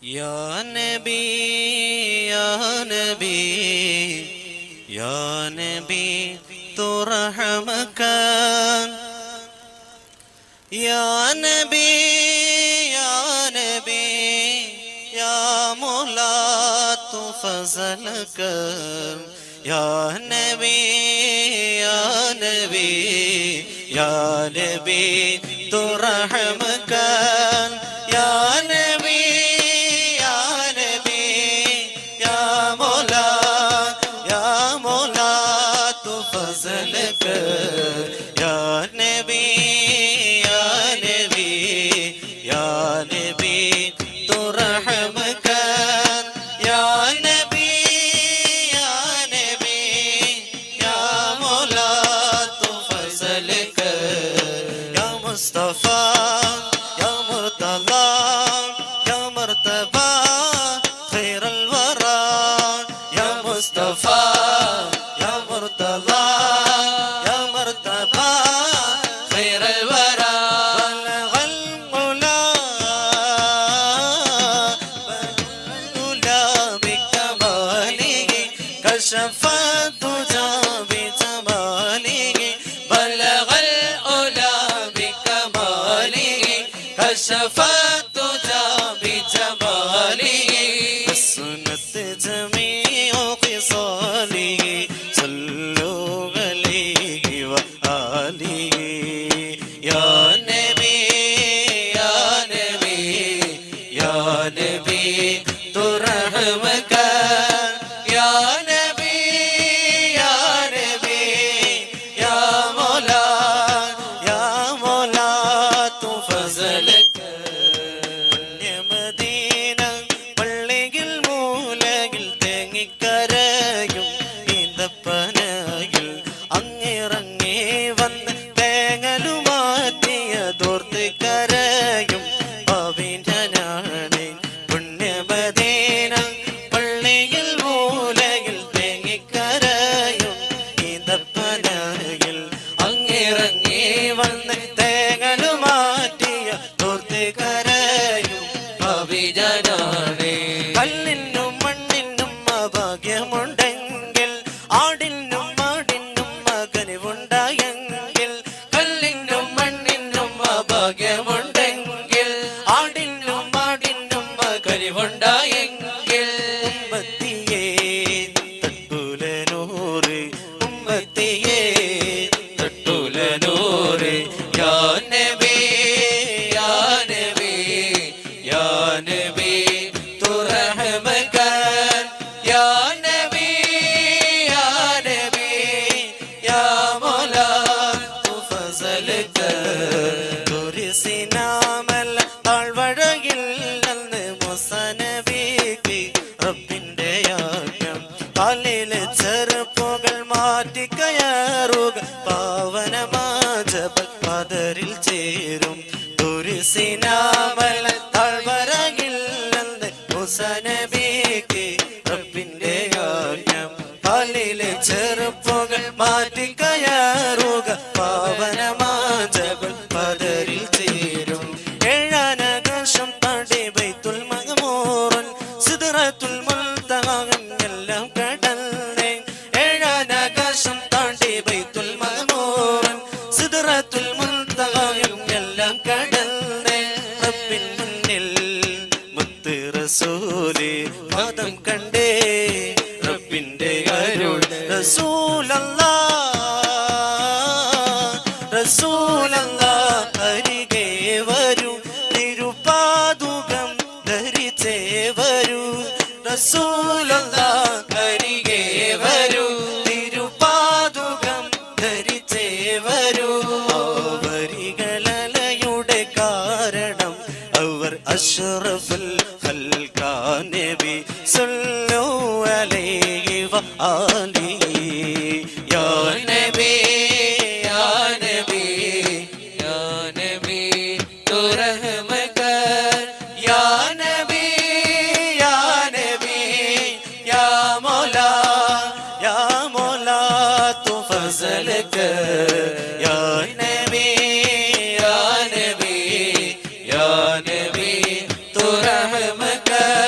या नबी या नबी या नबी तो रहमकन या नबी या नबी या मौला तो फजल कर या नबी या नबी या नबी तो रहमकन या नबी या नबी या मौला तो फजल कर या नबी या नबी या नबी तो रहम कर या नबी या नबी या मौला तो फजल कर या मुस्तफा या मुर्तला या मर्तबा खैर अलवरा या मुस्तफा या मुर्तला या मर्तबा खैर अलवरा बलगल उला बिकमालिही कशफत तुजा बिजमालिही बलगल उला बिकमालिही कशफत तुजा बिजमालिही सुन्नत जमीउ ख़िसालिही सल्लु अलैहि व आलिही या नबी या नबी या नबी तो रहम कर या नबी या नबी या मौला तो फजल മദീന പള്ളിയിൽ മൂലയിൽ തേങ്ങിക്കരയും ഈന്തപ്പനയിൽ അങ്ങിറങ്ങി വന്ന് തേങ്ങലുമാറ്റിയ തോർത്ത് കരയും പാവിനാണ് പുണ്യമദീന പള്ളിയിൽ മൂലയിൽ തേങ്ങിക്കരയും ഈന്തപ്പനയിൽ അങ്ങിറങ്ങി വന്ന് തേങ്ങലുമാറ്റിയ തോർത്ത് കരയും പാവിനാണ് കല്ലിനും മണ്ണിനും ഭാഗ്യമുണ്ടെങ്കിൽ ആടിനും മാടിനും മകനിവുണ്ടായെങ്കിൽ കല്ലിനും മണ്ണിനും ഭാഗ്യമുണ്ടെങ്കിൽ ആടിനും മാടിനും മകനിവുണ്ടായെങ്കിൽ ഉമ്മത്തിയെ തട്ടൂലനൂറ് ഉമ്മത്തിയെ തട്ടൂലനൂറ് യാ നബി യാ നബി യാ നബി तो रहम कर या नबी या नबी या मौला तो फजल कर കുരിശിനാമൽ താഴ്വഴയിൽ നിന്ന് മൂസാ നബിക്ക് റബ്ബിന്റെ ആജ്ഞ കാലിലെ ചെറുപ്പുകൾ മാറ്റി കയറുക പാവനമാജബൽ പദരിൽ ചേരും കുരിശിനാമൽ താഴ്വരയിൽ നിന്ന് മൂസാ നബിക്ക് റബ്ബിന്റെ ആജ്ഞ കാലിലെ ചെറുപ്പുകൾ മാറ്റി കയറുക പാവനമാജബൽ പദരിൽ ചേരും ഏഴാനാകാശം താണ്ടി ബൈത്തുൽ മഅ്മൂറൻ സിദ്റത്തുൽ മുൻതഹയും എല്ലാം കടന്നേ ഏഴാനാകാശം താണ്ടി ബൈത്തുൽ മഅ്മൂറൻ സിദ്റത്തുൽ മുൻതഹയും എല്ലാം കടന്നേ റബ്ബിൻ മുന്നിൽ മുത്ത് റസൂല് പാദം കണ്ടേ റബ്ബിന്റെ അരുൾ റസൂലല്ലാഹ് അരികെ വരൂ തിരുപാദുകം ധരിച്ചേ വരൂ റസൂലല്ലാഹ് അരികെ വരൂ തിരുപാദുകം ധരിച്ചേ വരൂ വരികളലയുടെ കാരണം അവർ അഷ്റഫുൽ ഖൽഖാൻ നബി സല്ലു അലൈഹി വ ആലിഹി യാ നബി യാ നബി യാ നബി तो रहम कर या नबी या नबी या मौला तो फजल कर या नबी या नबी या नबी तो रहम कर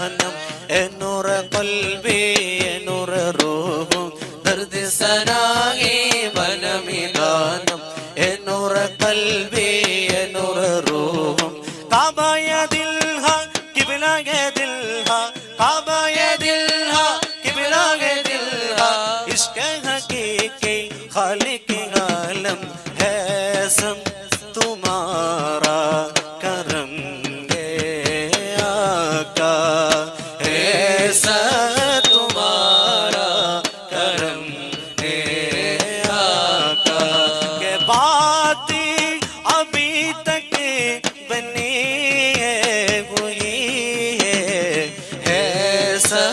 दानम ए नूर क़ल्बी ए नूर रूह दर्द सनाए मन में दानम ए नूर क़ल्बी ए नूर रूह काबा या दिल हा किबला ये दिल हा काबा ये दिल हा किबला ये दिल हा इश्क़ हकीकी खालिक आलम है सम तुम्हारा करम गे आका ऐसा तुम्हारा करम गे आका के बाती अभी तक बनी है वही है ऐसा